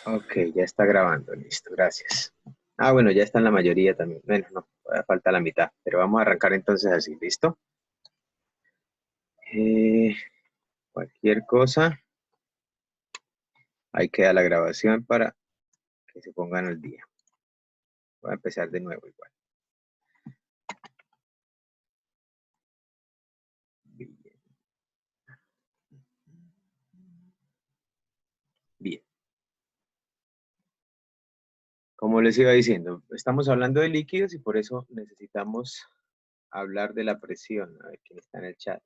Ok, ya está grabando, listo, gracias. Ah, bueno, ya está en la mayoría también. Bueno, no, todavía falta la mitad, pero vamos a arrancar entonces así, ¿listo? Eh, Cualquier cosa, ahí queda la grabación para que se pongan al día. Voy a empezar de nuevo igual. Bien, bien. Como les iba diciendo, estamos hablando de líquidos y por eso necesitamos hablar de la presión. A ver quién está en el chat.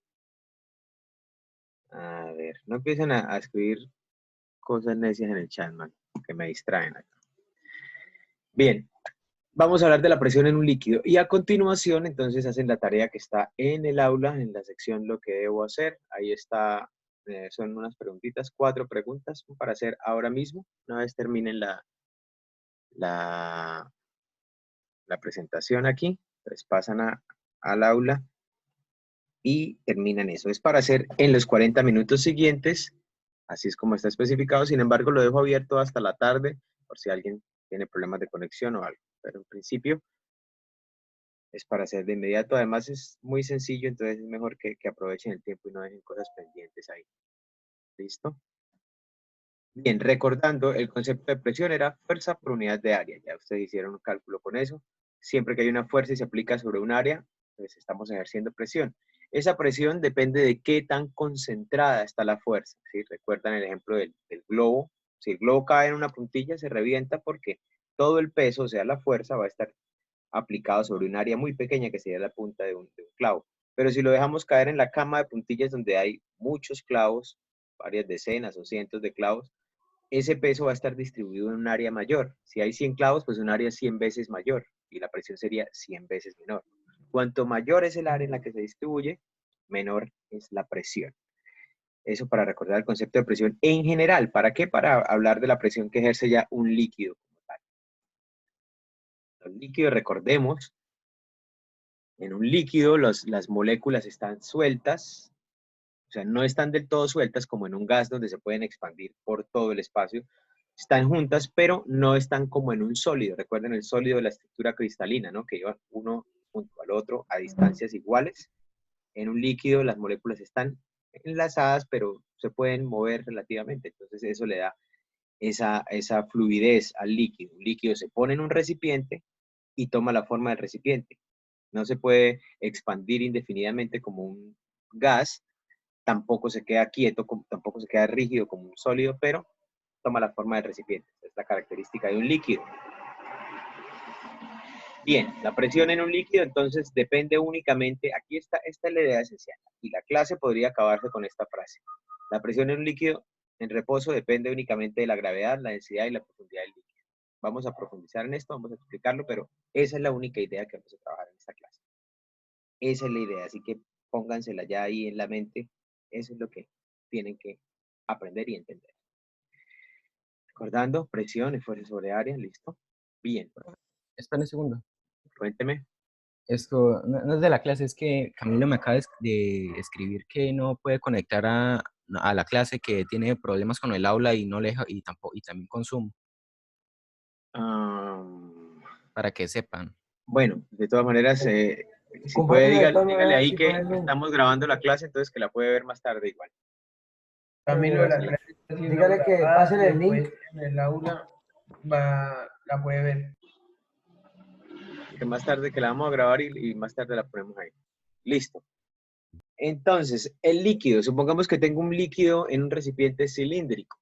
A ver, no empiecen a escribir cosas necias en el chat, man, que me distraen acá. Bien, vamos a hablar de la presión en un líquido y a continuación entonces hacen la tarea que está en el aula, en la sección lo que debo hacer. Ahí está, son unas preguntitas, 4 preguntas para hacer ahora mismo, una vez terminen la, la presentación aquí, pues pasan al aula y terminan eso. Es para hacer en los 40 minutos siguientes, así es como está especificado, sin embargo lo dejo abierto hasta la tarde por si alguien tiene problemas de conexión o algo, pero en principio es para hacer de inmediato. Además es muy sencillo, entonces es mejor que aprovechen el tiempo y no dejen cosas pendientes ahí. ¿Listo? Bien, recordando, el concepto de presión era fuerza por unidad de área. Ya ustedes hicieron un cálculo con eso. Siempre que hay una fuerza y se aplica sobre un área, pues estamos ejerciendo presión. Esa presión depende de qué tan concentrada está la fuerza. ¿Sí? Recuerdan el ejemplo del globo. Si el globo cae en una puntilla, se revienta porque todo el peso, o sea, la fuerza, va a estar aplicado sobre un área muy pequeña que sería la punta de un clavo. Pero si lo dejamos caer en la cama de puntillas donde hay muchos clavos, varias decenas o cientos de clavos, ese peso va a estar distribuido en un área mayor. Si hay 100 clavos, pues un área 100 veces mayor y la presión sería 100 veces menor. Cuanto mayor es el área en la que se distribuye, menor es la presión. Eso para recordar el concepto de presión en general. ¿Para qué? Para hablar de la presión que ejerce ya un líquido como tal. Los líquidos, recordemos, en un líquido las moléculas están sueltas, o sea, no están del todo sueltas como en un gas donde se pueden expandir por todo el espacio. Están juntas, pero no están como en un sólido. Recuerden el sólido de la estructura cristalina, ¿no? Que iban uno junto al otro a distancias iguales. En un líquido las moléculas están enlazadas, pero se pueden mover relativamente. Entonces eso le da esa fluidez al líquido. Un líquido se pone en un recipiente y toma la forma del recipiente. No se puede expandir indefinidamente como un gas, tampoco se queda quieto, tampoco se queda rígido como un sólido, pero toma la forma del recipiente. Es la característica de un líquido. Bien, la presión en un líquido entonces depende únicamente, aquí está, esta es la idea esencial, y la clase podría acabarse con esta frase. La presión en un líquido en reposo depende únicamente de la gravedad, la densidad y la profundidad del líquido. Vamos a profundizar en esto, vamos a explicarlo, pero esa es la única idea que vamos a trabajar en esta clase. Esa es la idea, así que póngansela ya ahí en la mente. Eso es lo que tienen que aprender y entender. Recordando, presión y fuerza sobre área, listo. Bien, Espera un segundo. cuénteme. Esto no es de la clase, es que Camilo me acaba de escribir que no puede conectar a la clase, que tiene problemas con el aula y no le deja, y tampoco, y también con Zoom, Um, para que sepan. bueno, de todas maneras, si puede, Compártela de todas dígale maneras ahí así con que el link. estamos grabando la clase, entonces que la puede ver más tarde igual. Camilo, la Sí, clase está siendo dígale que grabada, pasen el link. En el aula la puede ver. que más tarde que la vamos a grabar y más tarde la ponemos ahí. Listo. Entonces, el líquido, supongamos que tengo un líquido en un recipiente cilíndrico.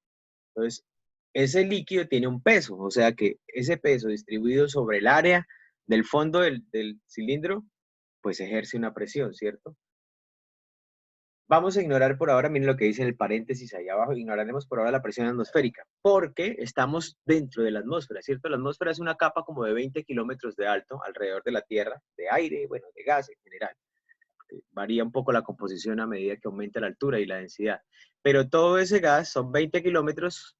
Entonces, ese líquido tiene un peso, o sea que ese peso distribuido sobre el área del fondo del cilindro, pues ejerce una presión, ¿cierto? Vamos a ignorar por ahora, miren lo que dice en el paréntesis ahí abajo, ignoraremos por ahora la presión atmosférica, porque estamos dentro de la atmósfera, ¿cierto? La atmósfera es una capa como de 20 kilómetros de alto alrededor de la Tierra, de aire, bueno, de gas en general. Varía un poco la composición a medida que aumenta la altura y la densidad. Pero todo ese gas, son 20 kilómetros,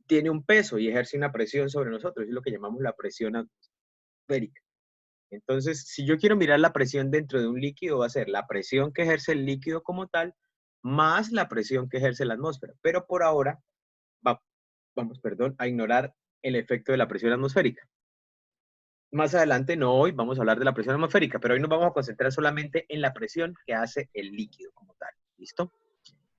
tiene un peso y ejerce una presión sobre nosotros, es lo que llamamos la presión atmosférica. Entonces, si yo quiero mirar la presión dentro de un líquido, va a ser la presión que ejerce el líquido como tal, más la presión que ejerce la atmósfera. Pero por ahora, perdón, a ignorar el efecto de la presión atmosférica. Más adelante, no hoy, vamos a hablar de la presión atmosférica, pero hoy nos vamos a concentrar solamente en la presión que hace el líquido como tal. ¿Listo?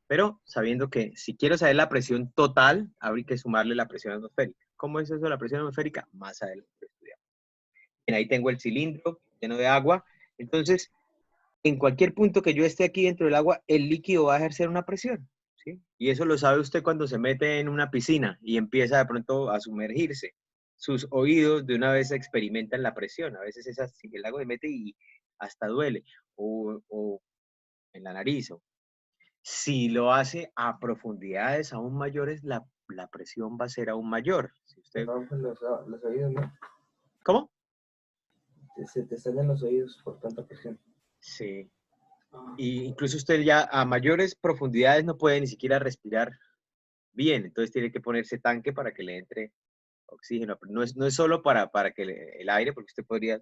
Pero sabiendo que si quiero saber la presión total, habría que sumarle la presión atmosférica. ¿Cómo es eso de la presión atmosférica? Más adelante lo estudiamos. Bien, ahí tengo el cilindro lleno de agua. Entonces, en cualquier punto que yo esté aquí dentro del agua, el líquido va a ejercer una presión, ¿sí? Y eso lo sabe usted cuando se mete en una piscina y empieza de pronto a sumergirse. Sus oídos de una vez experimentan la presión. A veces es así, el agua se mete y hasta duele. O en la nariz. Si lo hace a profundidades aún mayores, la presión va a ser aún mayor. Si usted... rompen los oídos, ¿no? ¿Cómo? Se te estallan los oídos por tanta presión. Sí. Y incluso usted ya a mayores profundidades no puede ni siquiera respirar bien, entonces tiene que ponerse tanque para que le entre oxígeno. No es solo para que el aire, porque usted podría,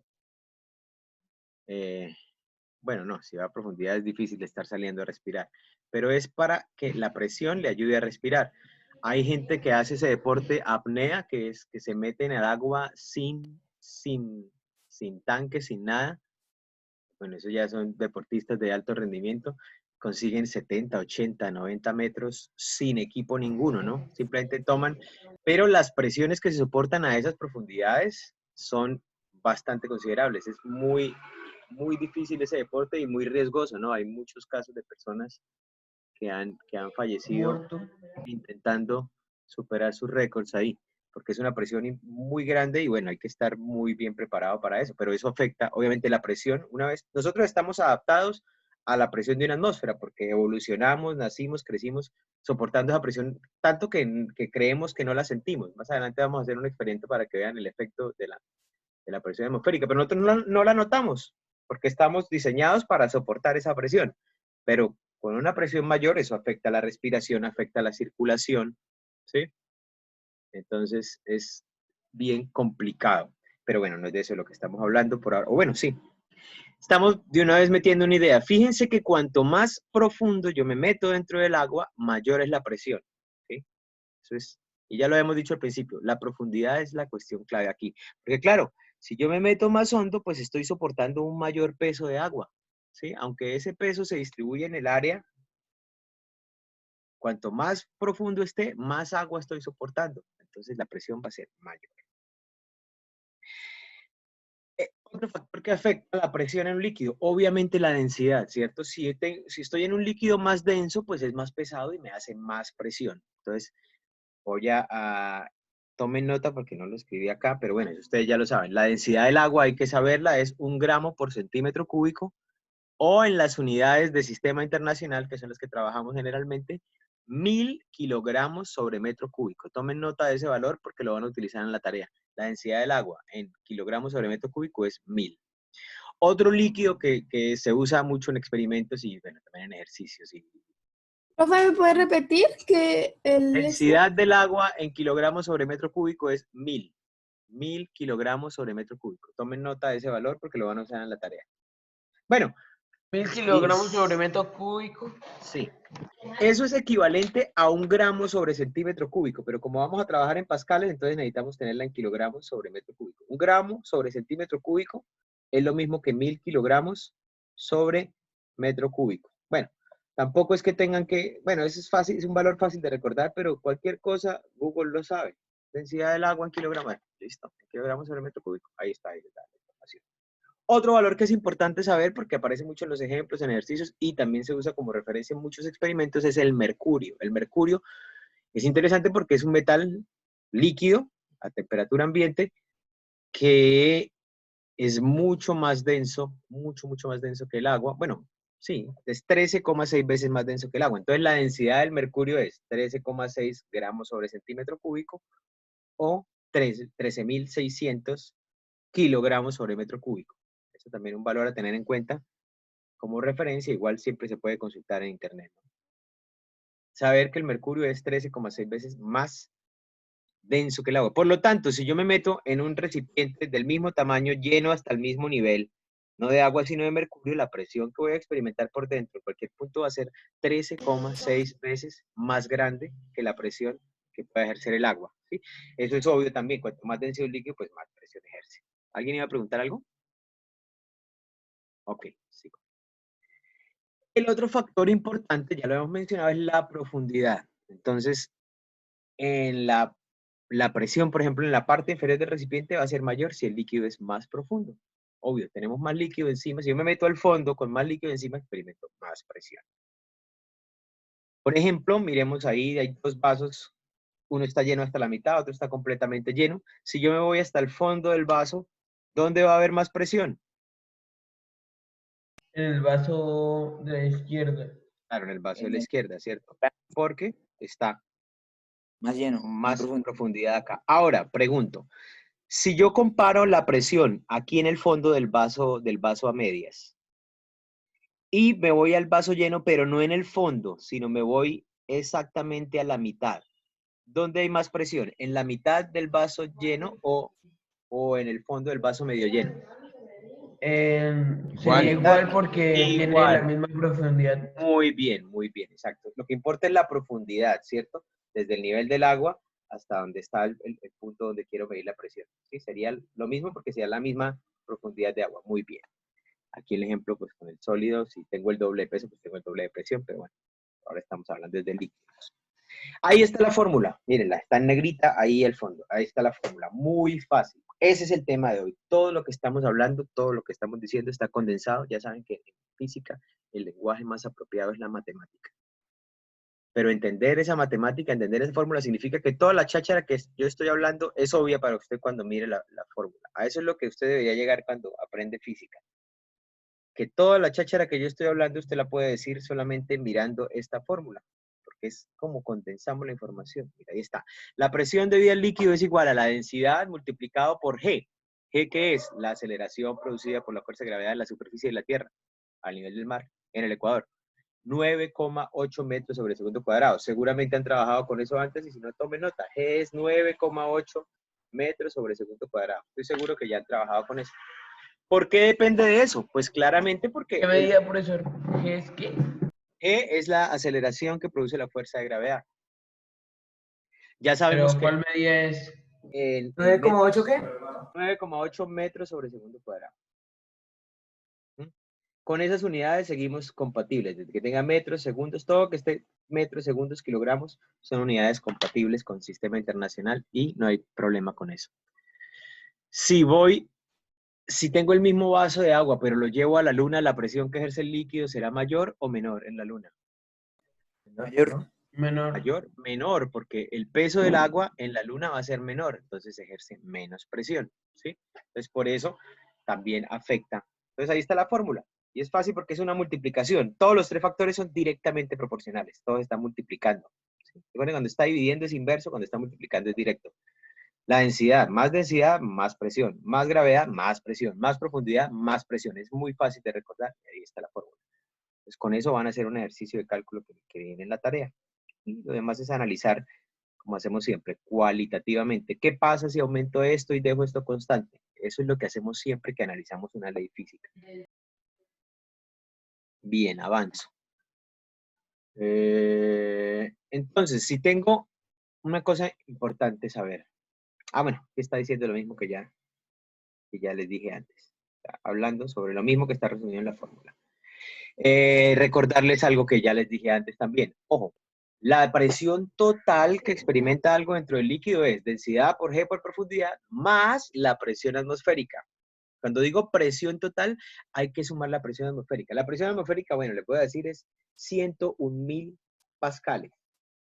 bueno, no, si va a profundidad es difícil estar saliendo a respirar, pero es para que la presión le ayude a respirar. Hay gente que hace ese deporte apnea, que es que se mete en el agua sin tanque, sin nada. Bueno, eso ya son deportistas de alto rendimiento, consiguen 70, 80, 90 metros sin equipo ninguno, ¿no? Simplemente toman, pero las presiones que se soportan a esas profundidades son bastante considerables. Es muy difícil ese deporte y muy riesgoso, ¿no? Hay muchos casos de personas que han fallecido Muerto. intentando superar sus récords ahí, porque es una presión muy grande y bueno, hay que estar muy bien preparado para eso, pero eso afecta, obviamente, la presión. Una vez, nosotros estamos adaptados a la presión de una atmósfera, porque evolucionamos, nacimos, crecimos soportando esa presión, tanto que creemos que no la sentimos. Más adelante vamos a hacer un experimento para que vean el efecto de la presión atmosférica, pero nosotros no la notamos, porque estamos diseñados para soportar esa presión, pero con una presión mayor eso afecta la respiración, afecta la circulación, ¿sí? Entonces es bien complicado, pero bueno, no es de eso de lo que estamos hablando por ahora, o bueno, sí. Estamos de una vez metiendo una idea. Fíjense que cuanto más profundo yo me meto dentro del agua, mayor es la presión, ¿sí? Eso es, y ya lo hemos dicho al principio, la profundidad es la cuestión clave aquí. Porque claro, si yo me meto más hondo, pues estoy soportando un mayor peso de agua, ¿sí? Aunque ese peso se distribuye en el área, cuanto más profundo esté, más agua estoy soportando. Entonces la presión va a ser mayor. Otro factor que afecta la presión en un líquido, obviamente la densidad, ¿cierto? Si estoy en un líquido más denso, pues es más pesado y me hace más presión. Entonces, voy tomen nota porque no lo escribí acá, pero bueno, ustedes ya lo saben. La densidad del agua hay que saberla, es 1 gramo por centímetro cúbico, o en las unidades de sistema internacional, que son las que trabajamos generalmente, 1000 kilogramos sobre metro cúbico. Tomen nota de ese valor porque lo van a utilizar en la tarea. La densidad del agua en kilogramos sobre metro cúbico es 1000. Otro líquido que se usa mucho en experimentos y bueno, también en ejercicios. Profe, ¿me puede repetir que Densidad del agua en kilogramos sobre metro cúbico es 1000. 1000 kilogramos sobre metro cúbico. Tomen nota de ese valor porque lo van a usar en la tarea. Bueno. 1000 kilogramos sobre metro cúbico. Sí. Eso es equivalente a 1 gramo sobre centímetro cúbico, pero como vamos a trabajar en pascales, entonces necesitamos tenerla en kilogramos sobre metro cúbico. 1 gramo sobre centímetro cúbico es lo mismo que 1000 kilogramos sobre metro cúbico. Bueno, tampoco es que tengan que, bueno, eso es fácil, es un valor fácil de recordar, pero cualquier cosa, Google lo sabe. Densidad del agua en kilogramos, listo, en kilogramos sobre metro cúbico, ahí está la información. Otro valor que es importante saber, porque aparece mucho en los ejemplos, en ejercicios, y también se usa como referencia en muchos experimentos, es el mercurio. El mercurio es interesante porque es un metal líquido a temperatura ambiente que es mucho más denso, mucho más denso que el agua. Bueno, sí, es 13,6 veces más denso que el agua. Entonces la densidad del mercurio es 13,6 gramos sobre centímetro cúbico o 13.600 kilogramos sobre metro cúbico. Eso también es un valor a tener en cuenta como referencia, igual siempre se puede consultar en internet, ¿no? Saber que el mercurio es 13,6 veces más denso que el agua. Por lo tanto, si yo me meto en un recipiente del mismo tamaño, lleno hasta el mismo nivel, no de agua, sino de mercurio, la presión que voy a experimentar por dentro, en cualquier punto, va a ser 13,6 veces más grande que la presión que puede ejercer el agua, ¿sí? Eso es obvio también, cuanto más denso el líquido, pues más presión ejerce. ¿Alguien iba a preguntar algo? Ok, sigo. El otro factor importante, ya lo hemos mencionado, es la profundidad. Entonces, en la presión, por ejemplo, en la parte inferior del recipiente va a ser mayor si el líquido es más profundo. Obvio, tenemos más líquido encima. Si yo me meto al fondo con más líquido encima, experimento más presión. Por ejemplo, miremos ahí, hay dos vasos. Uno está lleno hasta la mitad, otro está completamente lleno. Si yo me voy hasta el fondo del vaso, ¿dónde va a haber más presión? En el vaso de la izquierda. Claro, en el vaso de la izquierda, ¿cierto? Porque está Más lleno, más profundo. profundidad acá. Ahora, pregunto, si yo comparo la presión aquí en el fondo del vaso a medias y me voy al vaso lleno, pero no en el fondo, sino me voy exactamente a la mitad, ¿dónde hay más presión? ¿En la mitad del vaso lleno o en el fondo del vaso medio lleno? Sería igual porque tiene la Igual. misma profundidad. Muy bien, exacto. Lo que importa es la profundidad, ¿cierto? Desde el nivel del agua hasta donde está el punto donde quiero medir la presión. Sí, sería lo mismo porque sería la misma profundidad de agua. Muy bien. Aquí el ejemplo, pues con el sólido, si tengo el doble de peso, pues tengo el doble de presión, pero bueno, ahora estamos hablando desde líquidos. Ahí está la fórmula, mírenla, está en negrita, ahí el fondo, ahí está la fórmula, muy fácil. Ese es el tema de hoy. Todo lo que estamos hablando, todo lo que estamos diciendo está condensado. Ya saben que en física el lenguaje más apropiado es la matemática. Pero entender esa matemática, entender esa fórmula, significa que toda la cháchara que yo estoy hablando es obvia para usted cuando mire la fórmula. A eso es lo que usted debería llegar cuando aprende física. Que toda la cháchara que yo estoy hablando usted la puede decir solamente mirando esta fórmula, porque es como condensamos la información. Mira, ahí está. La presión debida al líquido es igual a la densidad multiplicado por G. G, ¿qué es? La aceleración producida por la fuerza de gravedad en la superficie de la Tierra, al nivel del mar, en el Ecuador. 9,8 metros sobre segundo cuadrado. Seguramente han trabajado con eso antes y si no, tomen nota. G es 9,8 metros sobre segundo cuadrado. Estoy seguro que ya han trabajado con eso. ¿Por qué depende de eso? Pues claramente porque ¿Qué medida, profesor? ¿Qué es qué? G es la aceleración que produce la fuerza de gravedad. Ya sabemos ¿Pero que cuál medida es? en ¿9,8 qué? 9,8 metros sobre segundo cuadrado. Con esas unidades seguimos compatibles. Desde que tenga metros, segundos, todo que esté metros, segundos, kilogramos, son unidades compatibles con el sistema internacional y no hay problema con eso. Si tengo el mismo vaso de agua, pero lo llevo a la luna, ¿la presión que ejerce el líquido será mayor o menor en la luna? Mayor. Menor. Mayor, menor, porque el peso del agua en la luna va a ser menor, entonces ejerce menos presión, ¿sí? Entonces, por eso también afecta. Entonces, ahí está la fórmula. Y es fácil porque es una multiplicación. Todos los tres factores son directamente proporcionales. Todos están multiplicando. ¿Sí? Bueno, cuando está dividiendo es inverso, cuando está multiplicando es directo. La densidad, más presión. Más gravedad, más presión. Más profundidad, más presión. Es muy fácil de recordar. Y ahí está la fórmula. Entonces, con eso van a hacer un ejercicio de cálculo que viene en la tarea. Y lo demás es analizar, como hacemos siempre, cualitativamente. ¿Qué pasa si aumento esto y dejo esto constante? Eso es lo que hacemos siempre que analizamos una ley física. Bien, avanzo. Entonces, si tengo una cosa importante saber. Bueno, está diciendo lo mismo que ya les dije antes. Está hablando sobre lo mismo que está resumido en la fórmula. Recordarles algo que ya les dije antes también. Ojo, la presión total que experimenta algo dentro del líquido es densidad por G por profundidad más la presión atmosférica. Cuando digo presión total, hay que sumar la presión atmosférica. La presión atmosférica, bueno, le puedo decir es 101.000 pascales.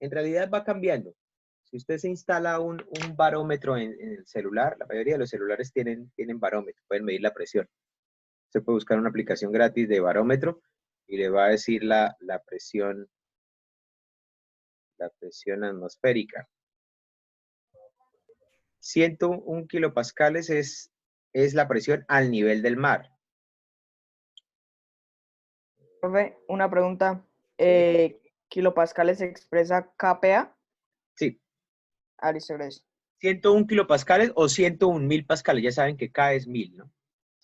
En realidad va cambiando. Si usted se instala un barómetro en el celular, la mayoría de los celulares tienen barómetro, pueden medir la presión. Usted puede buscar una aplicación gratis de barómetro y le va a decir la presión atmosférica. 101 kilopascales es la presión al nivel del mar. Profe, una pregunta. ¿Kilopascales se expresa kPa? Sí. Ah, listo, gracias. 101 kilopascales o 101.000 pascales. Ya saben que K es 1000, ¿no?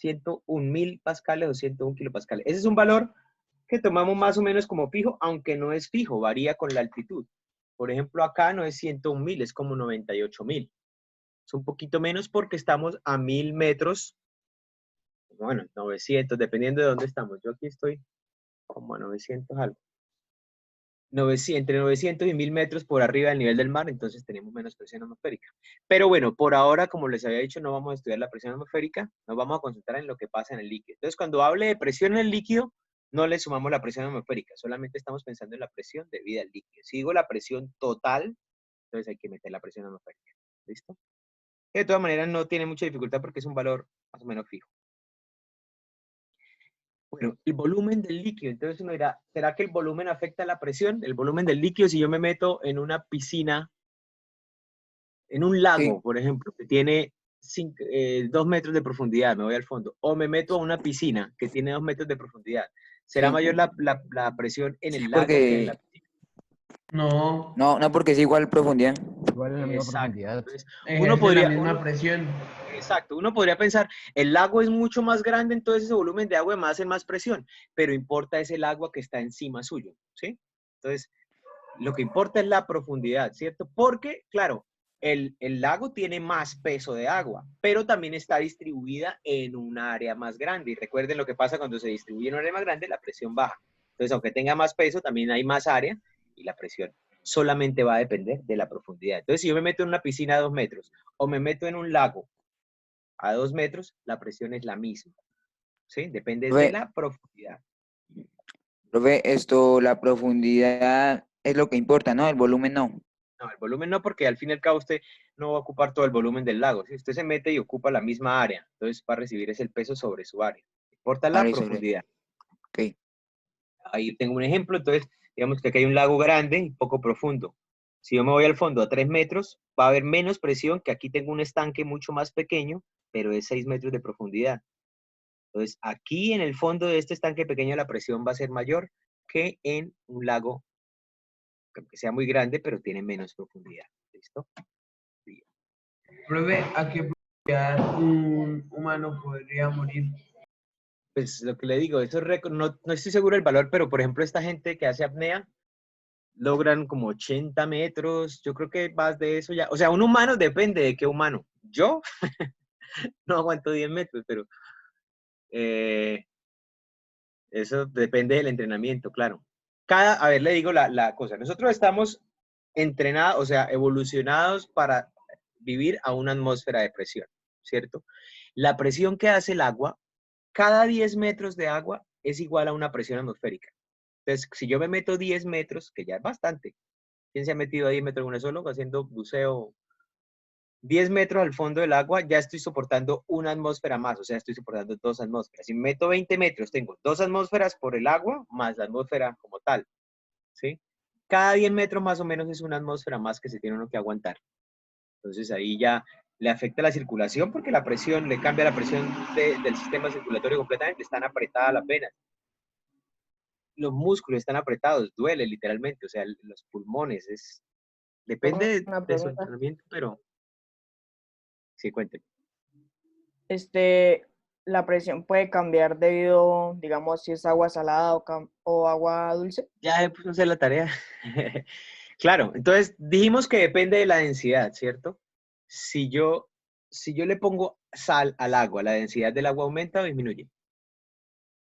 101.000 pascales o 101 kilopascales. Ese es un valor que tomamos más o menos como fijo, aunque no es fijo, varía con la altitud. Por ejemplo, acá no es 101.000, es como 98.000. Es un poquito menos porque estamos a 1.000 metros, bueno, 900, dependiendo de dónde estamos. Yo aquí estoy como a 900 algo. Entre 900 y 1.000 metros por arriba del nivel del mar, entonces tenemos menos presión atmosférica. Pero bueno, por ahora, como les había dicho, no vamos a estudiar la presión atmosférica, nos vamos a concentrar en lo que pasa en el líquido. Entonces, cuando hable de presión en el líquido, no le sumamos la presión atmosférica, solamente estamos pensando en la presión debida al líquido. Si digo la presión total, entonces hay que meter la presión atmosférica. ¿Listo? De todas maneras, no tiene mucha dificultad porque es un valor más o menos fijo. Bueno, el volumen del líquido. Entonces uno dirá, ¿será que el volumen afecta la presión? El volumen del líquido, si yo me meto en una piscina, en un lago, Sí. por ejemplo, que tiene 2 metros de profundidad, me voy al fondo, o me meto a una piscina que tiene 2 metros de profundidad, ¿será Sí. mayor la presión en el lago que en la Porque, piscina? No, no, porque es igual profundidad. Igual en la misma Exacto. profundidad. Entonces, ejerce la misma presión. exacto, uno podría pensar, el lago es mucho más grande, entonces ese volumen de agua más hace más presión, pero importa es el agua que está encima suyo, ¿sí? Entonces, lo que importa es la profundidad, ¿cierto? Porque, claro, el lago tiene más peso de agua, pero también está distribuida en un área más grande. Y recuerden lo que pasa cuando se distribuye en un área más grande, la presión baja. Entonces, aunque tenga más peso, también hay más área y la presión solamente va a depender de la profundidad. Entonces, si yo me meto en una piscina a 2 metros o me meto en un lago a 2 metros, la presión es la misma, ¿sí? Depende de Profe, la profundidad. profe, la profundidad es lo que importa, ¿no? El volumen no. No, el volumen no, porque al fin y al cabo usted no va a ocupar todo el volumen del lago. Si usted se mete y ocupa la misma área, entonces va a recibir ese el peso sobre su área. Importa Ah, la listo, profundidad. ok. Ahí tengo un ejemplo, entonces digamos que aquí hay un lago grande y poco profundo. Si yo me voy al fondo a 3 metros, va a haber menos presión que aquí tengo un estanque mucho más pequeño, pero es 6 metros de profundidad. Entonces aquí en el fondo de este estanque pequeño la presión va a ser mayor que en un lago que sea muy grande, pero tiene menos profundidad. ¿Listo? Bien. Profe, ¿a qué profundidad un humano podría morir? Pues lo que le digo, eso no estoy seguro del valor, pero por ejemplo esta gente que hace apnea logran como 80 metros, yo creo que más de eso ya. O sea, un humano depende de qué humano. Yo no aguanto 10 metros, pero eh, eso depende del entrenamiento, claro. A ver, le digo la cosa, nosotros estamos entrenados, o sea, evolucionados para vivir a una atmósfera de presión, ¿cierto? La presión que hace el agua, cada 10 metros de agua es igual a una presión atmosférica. Entonces, si yo me meto 10 metros, que ya es bastante, ¿quién se ha metido a 10 metros en una solo haciendo buceo? 10 metros al fondo del agua, ya estoy soportando una atmósfera más, o sea, estoy soportando 2 atmósferas. Si me meto 20 metros, tengo 2 atmósferas por el agua más la atmósfera como tal, ¿sí? Cada 10 metros más o menos es una atmósfera más que se tiene uno que aguantar. Entonces ahí ya le afecta la circulación porque la presión, le cambia la presión del sistema circulatorio completamente, están apretadas las venas. Los músculos están apretados, duele literalmente, o sea, los pulmones, depende Una de su pregunta. entrenamiento, pero sí, cuénteme. La presión puede cambiar debido, digamos, si es agua salada o agua dulce. Ya puse a hacer la tarea. Claro, entonces dijimos que depende de la densidad, ¿cierto? Si yo le pongo sal al agua, ¿la densidad del agua aumenta o disminuye?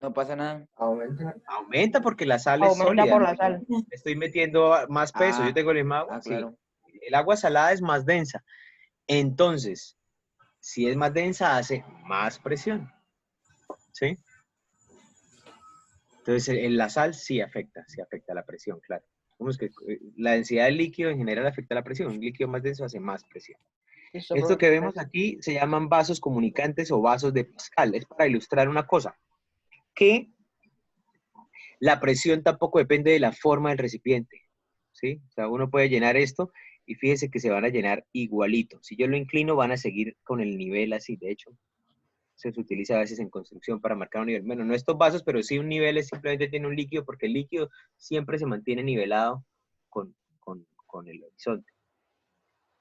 No pasa nada. Aumenta porque la sal es Aumenta sólida. por la sal. Estoy metiendo más peso. Yo Ah, tengo el mismo agua. Sí. claro. El agua salada es más densa. Entonces, si es más densa, hace más presión. ¿Sí? Entonces, la sal sí afecta la presión, claro. Vemos que la densidad del líquido en general afecta la presión. Un líquido más denso hace más presión. Listo, Esto que vemos profe. aquí se llaman vasos comunicantes o vasos de Pascal. Es para ilustrar una cosa, que la presión tampoco depende de la forma del recipiente, ¿sí? O sea, uno puede llenar esto y fíjese que se van a llenar igualito. Si yo lo inclino, van a seguir con el nivel así. De hecho, se utiliza a veces en construcción para marcar un nivel. Bueno, no estos vasos, pero sí un nivel simplemente tiene un líquido, porque el líquido siempre se mantiene nivelado con el horizonte.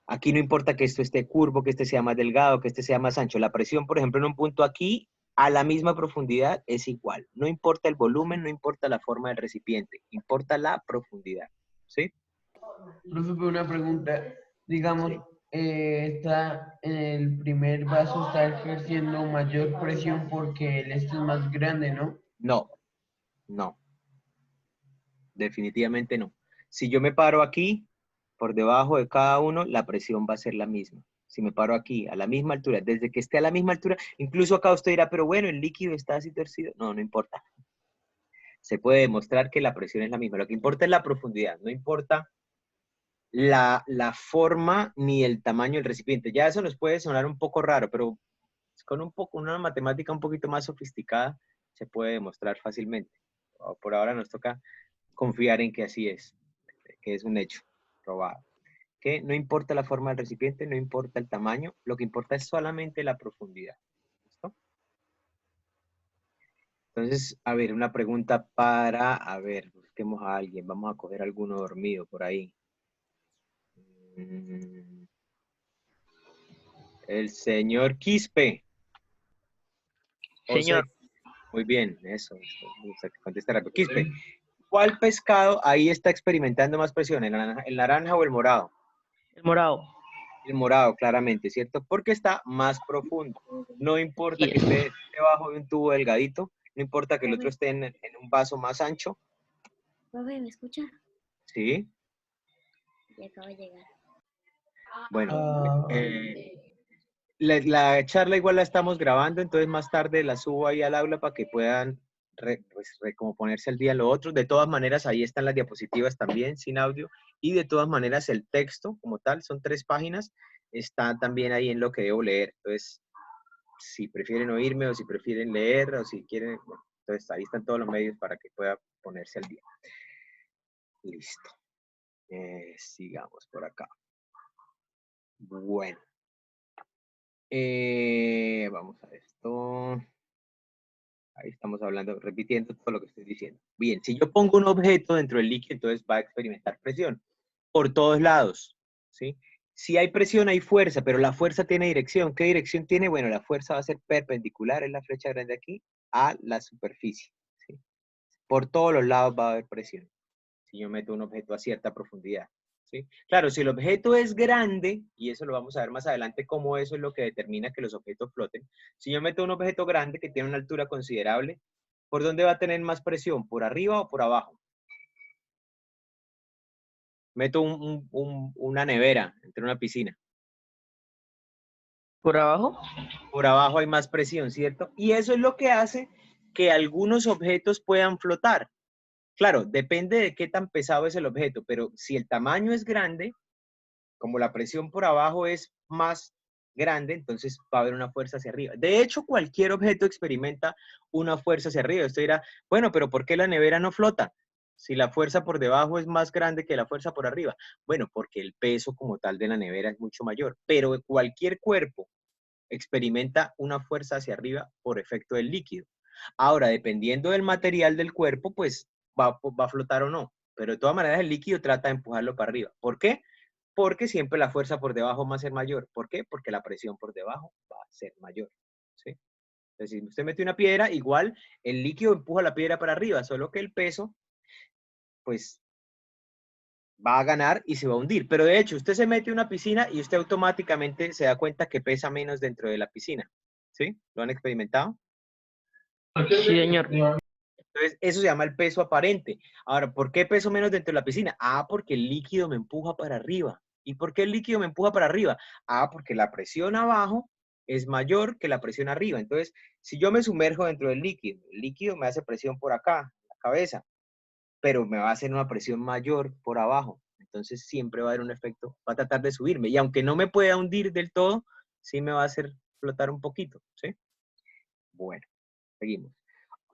Aquí no importa que esto esté curvo, que este sea más delgado, que este sea más ancho. La presión, por ejemplo, en un punto aquí, a la misma profundidad, es igual. No importa el volumen, no importa la forma del recipiente, importa la profundidad, ¿sí? Profe, una pregunta. Digamos, Sí. está en el primer vaso está ejerciendo mayor presión porque el este es más grande, ¿no? No, no, definitivamente no. Si yo me paro aquí, por debajo de cada uno, la presión va a ser la misma. Si me paro aquí, a la misma altura, desde que esté a la misma altura, incluso acá usted dirá, pero bueno, el líquido está así torcido. No, no importa. Se puede demostrar que la presión es la misma. Lo que importa es la profundidad, no importa la forma ni el tamaño del recipiente. Ya eso nos puede sonar un poco raro, pero con una matemática un poquito más sofisticada se puede demostrar fácilmente. Por ahora nos toca confiar en que así es, que es un hecho probado. Que no importa la forma del recipiente, no importa el tamaño, lo que importa es solamente la profundidad. ¿Listo? Entonces, a ver, una pregunta a ver, busquemos a alguien, vamos a coger alguno dormido por ahí. El señor Quispe. Señor, José, muy bien, eso, contesta rápido. Quispe, ¿cuál pescado ahí está experimentando más presión, el naranja o el morado? el morado. El morado, claramente, ¿cierto? Porque está más profundo. No importa Sí, que esté debajo de un tubo delgadito, no importa que el otro esté en un vaso más ancho, Profe, ¿me escucha? ¿sí? Ya acabo de llegar. Bueno, Ah, la charla igual la estamos grabando, entonces más tarde la subo ahí al aula para que puedan como ponerse al día en lo otro. De todas maneras, ahí están las diapositivas también, sin audio, y de todas maneras el texto como tal, son 3 páginas, está también ahí en lo que debo leer. Entonces, si prefieren oírme o si prefieren leer o si quieren, bueno, entonces ahí están todos los medios para que pueda ponerse al día. Listo. Sigamos por acá. Bueno. Vamos a esto. Ahí estamos hablando, repitiendo todo lo que estoy diciendo. Bien, si yo pongo un objeto dentro del líquido, entonces va a experimentar presión por todos lados, ¿sí? Si hay presión, hay fuerza, pero la fuerza tiene dirección. ¿Qué dirección tiene? Bueno, la fuerza va a ser perpendicular, es la flecha grande aquí, a la superficie, ¿sí? Por todos los lados va a haber presión, si yo meto un objeto a cierta profundidad, ¿sí? Claro, si el objeto es grande, y eso lo vamos a ver más adelante, cómo eso es lo que determina que los objetos floten. Si yo meto un objeto grande que tiene una altura considerable, ¿por dónde va a tener más presión? ¿Por arriba o por abajo? Meto una nevera entre una piscina. por abajo. Por abajo hay más presión, ¿cierto? Y eso es lo que hace que algunos objetos puedan flotar. Claro, depende de qué tan pesado es el objeto, pero si el tamaño es grande, como la presión por abajo es más grande, entonces va a haber una fuerza hacia arriba. De hecho, cualquier objeto experimenta una fuerza hacia arriba. Usted dirá, bueno, pero ¿por qué la nevera no flota? Si la fuerza por debajo es más grande que la fuerza por arriba. Bueno, porque el peso como tal de la nevera es mucho mayor, pero cualquier cuerpo experimenta una fuerza hacia arriba por efecto del líquido. Ahora, dependiendo del material del cuerpo, pues va a flotar o no. Pero de todas maneras el líquido trata de empujarlo para arriba. ¿Por qué? Porque siempre la fuerza por debajo va a ser mayor. ¿Por qué? Porque la presión por debajo va a ser mayor. ¿Sí? Entonces, si usted mete una piedra, igual el líquido empuja la piedra para arriba, solo que el peso, pues, va a ganar y se va a hundir. Pero de hecho, usted se mete a una piscina y usted automáticamente se da cuenta que pesa menos dentro de la piscina. ¿Sí? ¿Lo han experimentado? Sí, señor. Entonces, eso se llama el peso aparente. Ahora, ¿por qué peso menos dentro de la piscina? Ah, porque el líquido me empuja para arriba. ¿Y por qué el líquido me empuja para arriba? Ah, porque la presión abajo es mayor que la presión arriba. Entonces, si yo me sumerjo dentro del líquido, el líquido me hace presión por acá, la cabeza, pero me va a hacer una presión mayor por abajo. Entonces, siempre va a haber un efecto, va a tratar de subirme. Y aunque no me pueda hundir del todo, sí me va a hacer flotar un poquito, ¿sí? Bueno, seguimos.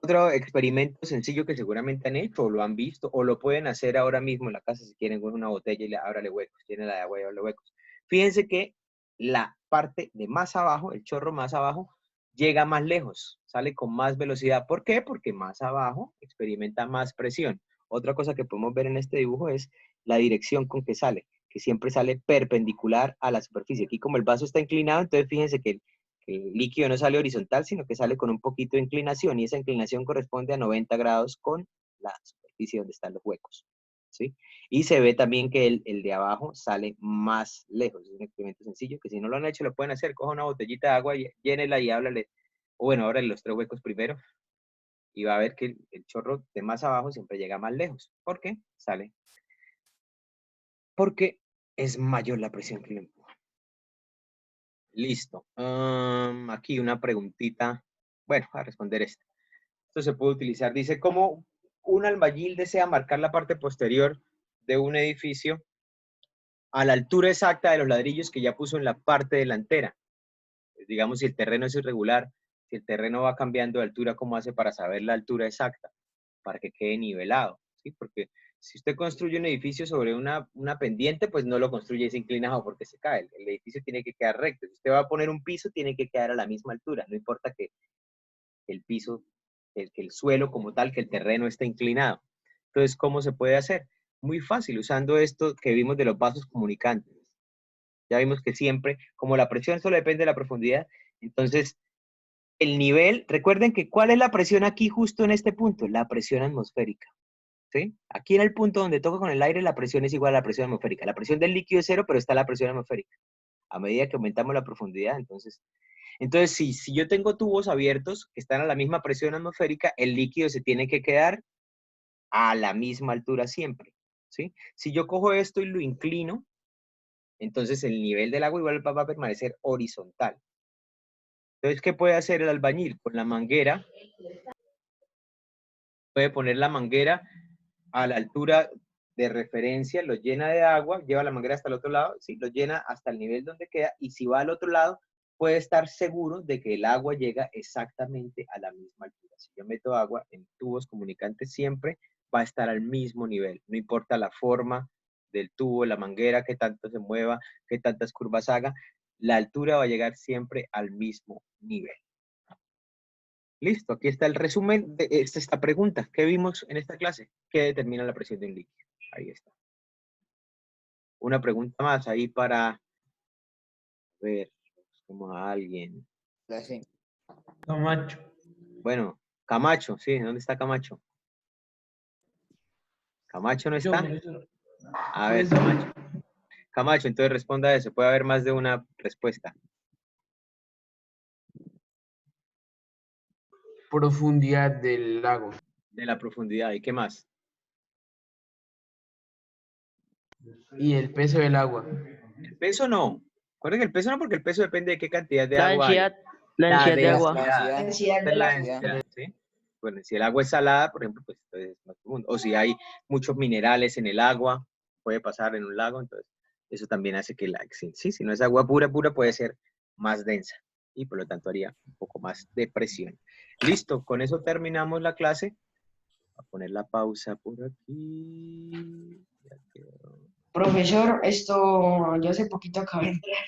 Otro experimento sencillo que seguramente han hecho o lo han visto o lo pueden hacer ahora mismo en la casa si quieren con una botella y le ábrale huecos, tiene la de agua y ábrale huecos. Fíjense que la parte de más abajo, el chorro más abajo, llega más lejos, sale con más velocidad. ¿Por qué? Porque más abajo experimenta más presión. Otra cosa que podemos ver en este dibujo es la dirección con que sale, que siempre sale perpendicular a la superficie. Aquí como el vaso está inclinado, entonces fíjense que el líquido no sale horizontal, sino que sale con un poquito de inclinación, y esa inclinación corresponde a 90 grados con la superficie donde están los huecos. ¿sí? Y se ve también que el de abajo sale más lejos. Es un experimento sencillo, que si no lo han hecho, lo pueden hacer. Coja una botellita de agua, llénela y háblale. O bueno, ábrale los 3 huecos primero. Y va a ver que el chorro de más abajo siempre llega más lejos. ¿Por qué? Sale. Porque es mayor la presión que lo empuja. Listo. Aquí una preguntita. Bueno, a responder esta. Esto se puede utilizar. Dice, ¿cómo un albañil desea marcar la parte posterior de un edificio a la altura exacta de los ladrillos que ya puso en la parte delantera? Pues, digamos, si el terreno es irregular, si el terreno va cambiando de altura, ¿cómo hace para saber la altura exacta? Para que quede nivelado, ¿sí? Porque si usted construye un edificio sobre una pendiente, pues no lo construye inclinado porque se cae. El edificio tiene que quedar recto. Si usted va a poner un piso, tiene que quedar a la misma altura. No importa que el piso, que el suelo como tal, que el terreno esté inclinado. Entonces, ¿cómo se puede hacer? Muy fácil, usando esto que vimos de los vasos comunicantes. Ya vimos que siempre, como la presión solo depende de la profundidad, entonces el nivel, recuerden que ¿cuál es la presión aquí justo en este punto? La presión atmosférica. ¿Sí? Aquí en el punto donde toca con el aire, la presión es igual a la presión atmosférica. La presión del líquido es 0, pero está la presión atmosférica. A medida que aumentamos la profundidad, entonces si yo tengo tubos abiertos que están a la misma presión atmosférica, el líquido se tiene que quedar a la misma altura siempre, ¿sí? Si yo cojo esto y lo inclino, entonces el nivel del agua igual va a permanecer horizontal. Entonces, ¿qué puede hacer el albañil? Con la manguera, puede poner la manguera a la altura de referencia, lo llena de agua, lleva la manguera hasta el otro lado, sí, lo llena hasta el nivel donde queda, y si va al otro lado, puede estar seguro de que el agua llega exactamente a la misma altura. Si yo meto agua en tubos comunicantes, siempre va a estar al mismo nivel, no importa la forma del tubo, la manguera, qué tanto se mueva, qué tantas curvas haga, la altura va a llegar siempre al mismo nivel. Listo, aquí está el resumen de esta pregunta que vimos en esta clase. ¿Qué determina la presión de un líquido? Ahí está. Una pregunta más ahí para ver, busquemos a alguien. Sí. Camacho. Bueno, Camacho, sí, ¿dónde está Camacho? ¿Camacho no está? Profesor. A ver, Camacho. Camacho, entonces responda a eso. Puede haber más de una respuesta. Profundidad del lago. De la profundidad. ¿Y qué más? Y el peso del agua. El peso no. Recuerden que el peso no, porque el peso depende de qué cantidad de La agua hay. densidad, la densidad de agua. Densidad. Esta es la densidad, ¿sí? Bueno, si el agua es salada, por ejemplo, pues entonces es más profundo. O si hay muchos minerales en el agua, puede pasar en un lago, entonces eso también hace que sí, si no es agua pura, puede ser más densa y por lo tanto haría un poco más de presión. Listo, con eso terminamos la clase. Voy a poner la pausa por aquí. Ya quedó. Profesor, yo hace poquito acabé de entrar.